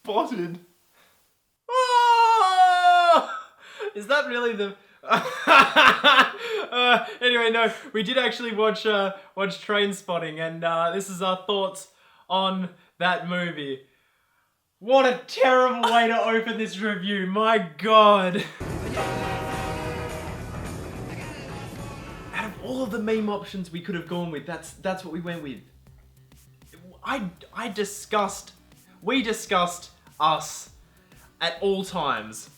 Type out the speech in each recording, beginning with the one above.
spotted. Oh! Is that really the... anyway, no, we did actually watch Trainspotting, and this is our thoughts on that movie. What a terrible way to open this review, my god. Out of all of the meme options we could have gone with, that's what we went with. We discussed us at all times.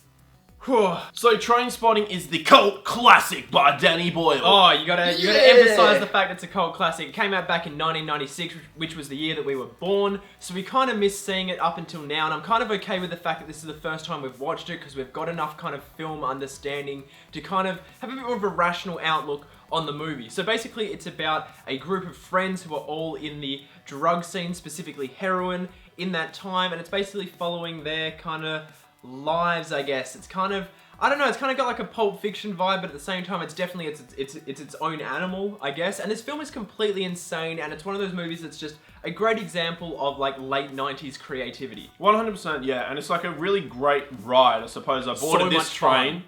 So Trainspotting is the cult classic by Danny Boyle. Oh, you gotta emphasize the fact it's a cult classic. It came out back in 1996, which was the year that we were born, so we kind of missed seeing it up until now, and I'm kind of okay with the fact that this is the first time we've watched it, because we've got enough kind of film understanding to kind of have a bit more of a rational outlook on the movie. So basically it's about a group of friends who are all in the drug scene, specifically heroin, in that time, and it's basically following their kind of lives, I guess. It's kind of, I don't know, it's kind of got like a Pulp Fiction vibe, but at the same time it's definitely it's its own animal, I guess. And this film is completely insane, and it's one of those movies that's just a great example of like late 90s creativity. 100%, yeah, and it's like a really great ride, I suppose. I boarded this train.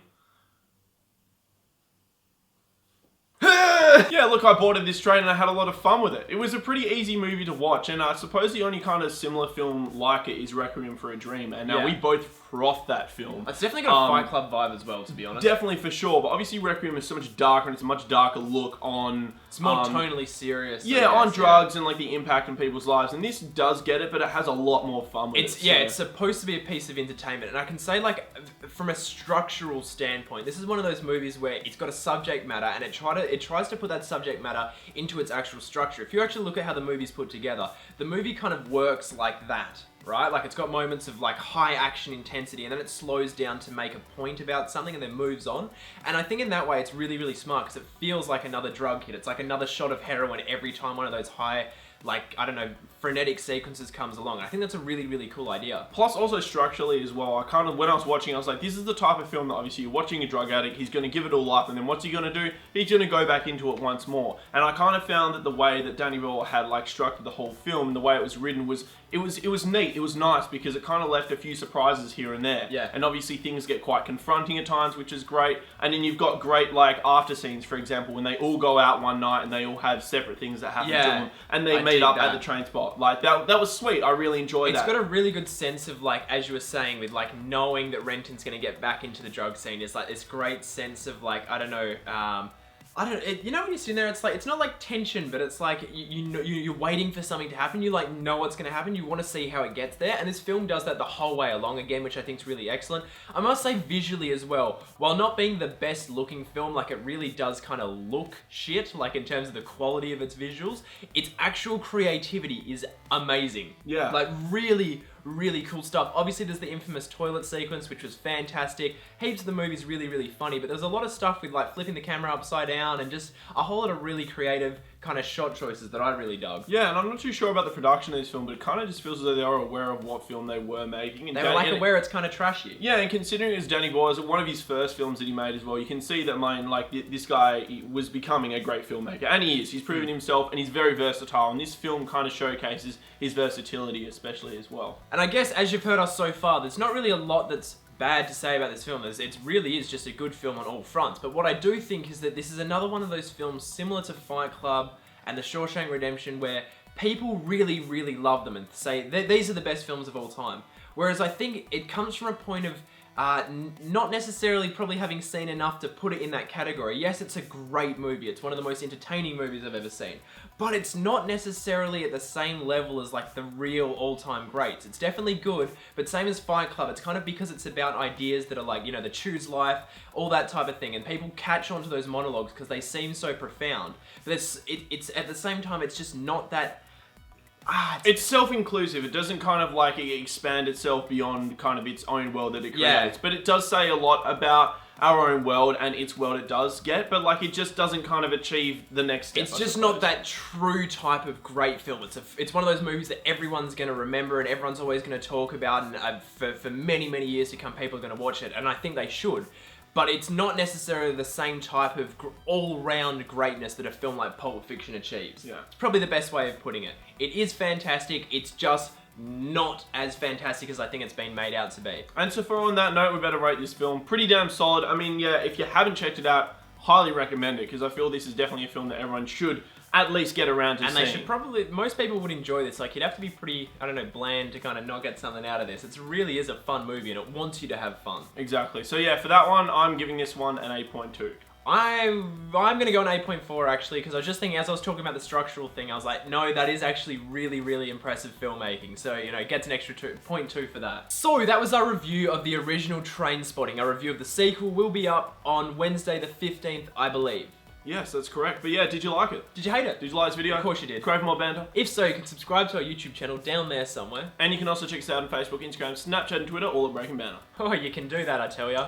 Yeah, look, I boarded this train and I had a lot of fun with it. It was a pretty easy movie to watch, and I suppose the only kind of similar film like it is Requiem for a Dream, and we both frothed that film. It's definitely got a Fight Club vibe as well, to be honest. Definitely, for sure, but obviously Requiem is so much darker, and it's a much darker look on... It's more tonally serious. Yeah, on drugs and like the impact on people's lives, and this does get it, but it has a lot more fun with it. Yeah, it's supposed to be a piece of entertainment, and I can say, like, from a structural standpoint, this is one of those movies where it's got a subject matter, and it tries to put that subject matter into its actual structure. If you actually look at how the movie's put together, the movie kind of works like that, right? Like, it's got moments of like high action intensity, and then it slows down to make a point about something and then moves on. And I think in that way it's really, really smart, because it feels like another drug hit. It's like another shot of heroin every time one of those high, like, I don't know, frenetic sequences comes along. I think that's a really, really cool idea. Plus, also structurally as well, I kind of, when I was watching, I was like, this is the type of film that obviously you're watching a drug addict, he's going to give it all up, and then what's he going to do? He's going to go back into it once more. And I kind of found that the way that Danny Boyle had like structured the whole film, the way it was written was, it was neat, it was nice, because it kind of left a few surprises here and there. Yeah. And obviously things get quite confronting at times, which is great. And then you've got great like after scenes, for example, when they all go out one night and they all have separate things that happen to them, and they meet up at the train spot. Like that was sweet. I really enjoyed that. It's got a really good sense of, like, as you were saying, with like knowing that Renton's going to get back into the drug scene. It's like this great sense of like, I don't know, you know when you're sitting there, it's like, it's not like tension, but it's like, you're waiting for something to happen. You like know what's going to happen. You want to see how it gets there. And this film does that the whole way along again, which I think is really excellent. I must say visually as well, while not being the best looking film, like it really does kind of look shit, like in terms of the quality of its visuals, its actual creativity is amazing. Yeah. Like really, really cool stuff. Obviously there's the infamous toilet sequence, which was fantastic. Heaps of the movie's really, really funny, but there's a lot of stuff with like flipping the camera upside down and just a whole lot of really creative kind of shot choices that I really dug. Yeah, and I'm not too sure about the production of this film, but it kind of just feels as though they are aware of what film they were making. And they were like aware it's kind of trashy. Yeah, and considering it's Danny Boyle, one of his first films that he made as well, you can see that this guy was becoming a great filmmaker, and he is. He's proven himself, and he's very versatile, and this film kind of showcases his versatility especially as well. And I guess as you've heard us so far, there's not really a lot that's bad to say about this film. It really is just a good film on all fronts. But what I do think is that this is another one of those films similar to Fight Club and The Shawshank Redemption, where people really, really love them and say these are the best films of all time. Whereas I think it comes from a point of not necessarily probably having seen enough to put it in that category. Yes, it's a great movie. It's one of the most entertaining movies I've ever seen. But it's not necessarily at the same level as like the real all-time greats. It's definitely good, but same as Fight Club, it's kind of because it's about ideas that are like, you know, the choose life, all that type of thing, and people catch onto those monologues because they seem so profound. But it's at the same time, it's just not that... It's self-inclusive. It doesn't kind of like expand itself beyond kind of its own world that it creates. Yeah. But it does say a lot about our own world and its world it does get, but like it just doesn't kind of achieve the next step. It's just not that true type of great film. It's one of those movies that everyone's going to remember and everyone's always going to talk about, and for many, many years to come, people are going to watch it, and I think they should. But it's not necessarily the same type of all-round greatness that a film like Pulp Fiction achieves. Yeah. It's probably the best way of putting it. It is fantastic, it's just not as fantastic as I think it's been made out to be. And so on that note, we better rate this film pretty damn solid. I mean, yeah, if you haven't checked it out, highly recommend it, because I feel this is definitely a film that everyone should at least get around to seeing. And they should probably, most people would enjoy this. Like, you'd have to be pretty, I don't know, bland to kind of not get something out of this. It really is a fun movie, and it wants you to have fun. Exactly. So yeah, for that one, I'm giving this one an 8.2. I'm going to go an 8.4 actually, because I was just thinking, as I was talking about the structural thing, I was like, no, that is actually really, really impressive filmmaking. So, you know, it gets an extra 0.2 for that. So, that was our review of the original Trainspotting. Our review of the sequel will be up on Wednesday the 15th, I believe. Yes, that's correct. But yeah, did you like it? Did you hate it? Did you like this video? Of course you did. Crave more banter? If so, you can subscribe to our YouTube channel down there somewhere. And you can also check us out on Facebook, Instagram, Snapchat, and Twitter, all at Breaking Banter. Oh, you can do that, I tell ya.